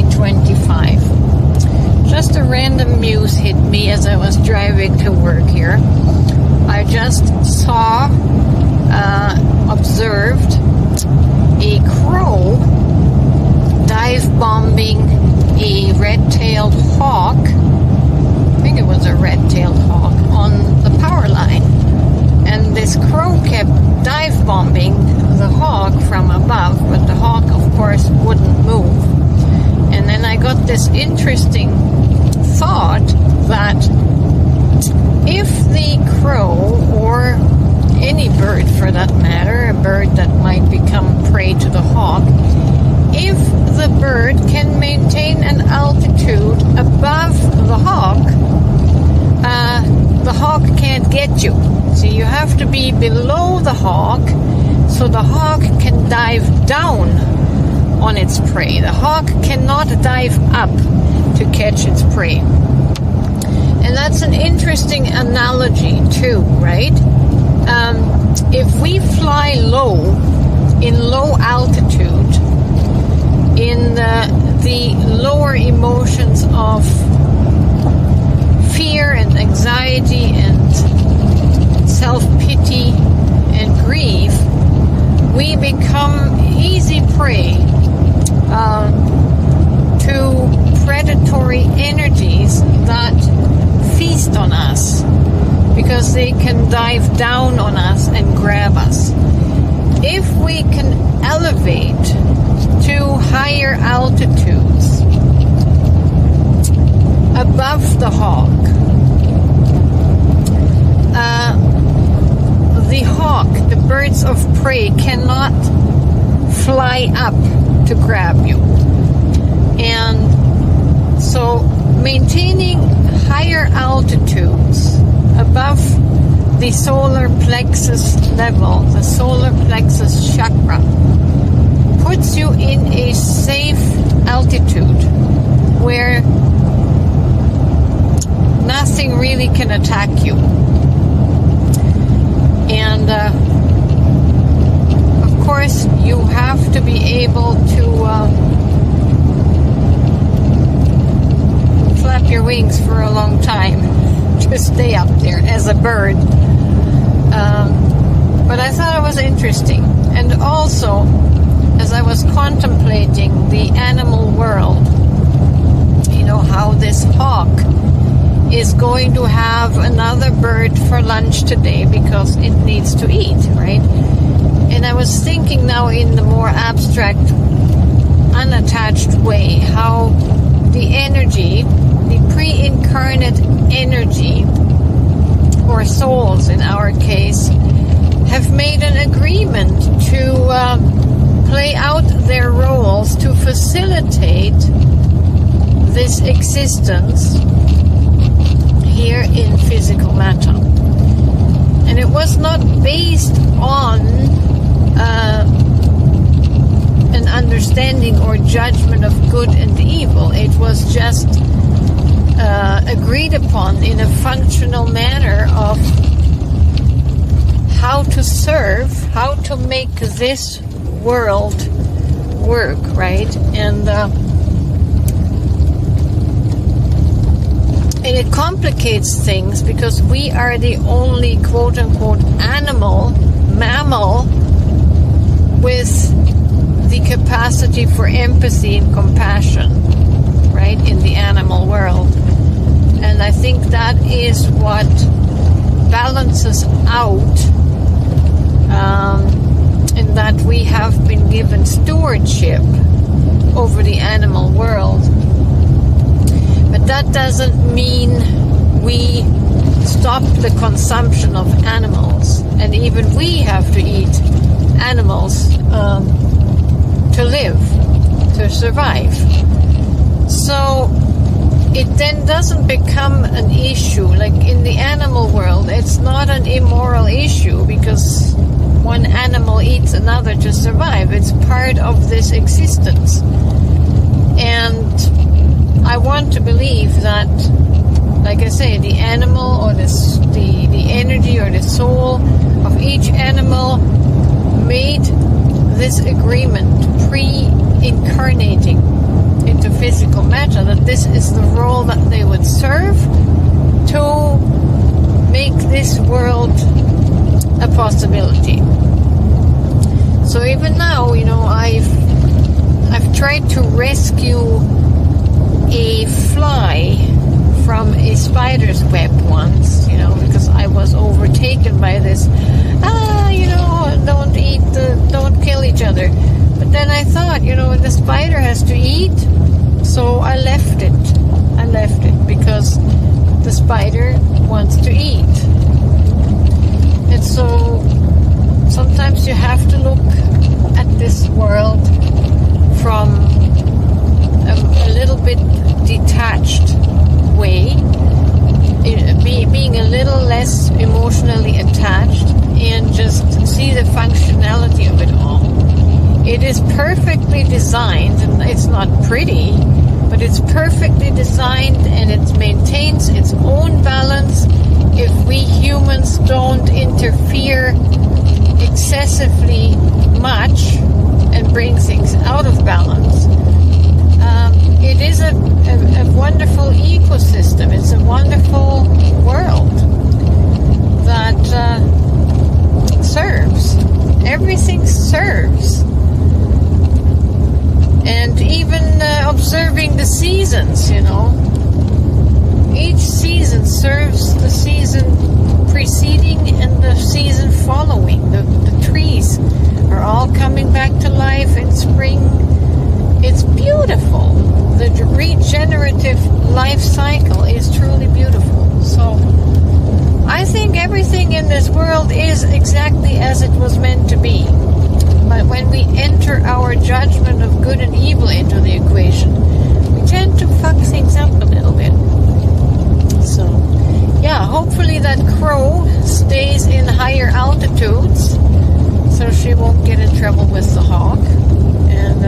2025. Just a random muse hit me as I was driving to work here. I just observed a crow dive bombing a red-tailed hawk. I think it was a red-tailed hawk on the power line. And this crow kept dive bombing the hawk from above, but the hawk, of course, wouldn't move. And then I got this interesting thought that if the crow, or any bird for that matter, a bird that might become prey to the hawk, if the bird can maintain an altitude above the hawk can't get you. So you have to be below the hawk so the hawk can dive down on its prey. The hawk cannot dive up to catch its prey. And that's an interesting analogy too, right? If we fly low, in low altitude, in the lower emotions of fear and anxiety and self-pity and grief, we become easy prey to predatory energies that feast on us because they can dive down on us and grab us. If we can elevate to higher altitudes above the hawk, the birds of prey cannot fly up to grab you. And so maintaining higher altitudes above the solar plexus level, the solar plexus chakra, puts you in a safe altitude where nothing really can attack you. And of course you have to be able to flap your wings for a long time to stay up there as a bird. But I thought it was interesting. And also, as I was contemplating the animal world, you know, how this hawk is going to have another bird for lunch today because it needs to eat, right? And I was thinking now in the more abstract, unattached way, how the energy, the pre-incarnate energy, or souls in our case, have made an agreement to play out their roles to facilitate this existence here in physical matter. And it was not based on an understanding or judgment of good and evil. It was just agreed upon in a functional manner of how to serve, how to make this world work, right? And it complicates things because we are the only quote-unquote mammal with the capacity for empathy and compassion, right, in the animal world. And I think that is what balances out in that we have been given stewardship over the animal world. But that doesn't mean we stop the consumption of animals. And even we have to eat animals to live, to survive. So it then doesn't become an issue. Like in the animal world, it's not an immoral issue because one animal eats another to survive. It's part of this existence. And I want to believe that, like I say, the animal or the energy or the soul of each animal made this agreement, pre-incarnating into into physical matter, that this is the role that they would serve to make this world a possibility. So even now, I've tried to rescue a fly from a spider's web once, because I was overtaken by this, don't kill each other. But then I thought, the spider has to eat, so I left it because the spider wants to eat. And so sometimes you have to look at this world from a little bit detached way, being a little less emotionally attached, and just see the functionality of it all. It is perfectly designed, and it's not pretty, but it's perfectly designed, and it maintains its own balance if we humans don't interfere excessively much and bring things out of balance. It is a wonderful ecosystem. It's a wonderful world that serves. Everything serves. And even observing the seasons, each season serves the season preceding and the season following. The trees are all coming back to life in spring. It's beautiful. The regenerative life cycle is truly beautiful. So I think everything in this world is exactly as it was meant to be. But when we enter our judgment of good and evil into the equation, we tend to fuck things up a little bit. So, yeah, hopefully that crow stays in higher altitudes so she won't get in trouble with the hawk. And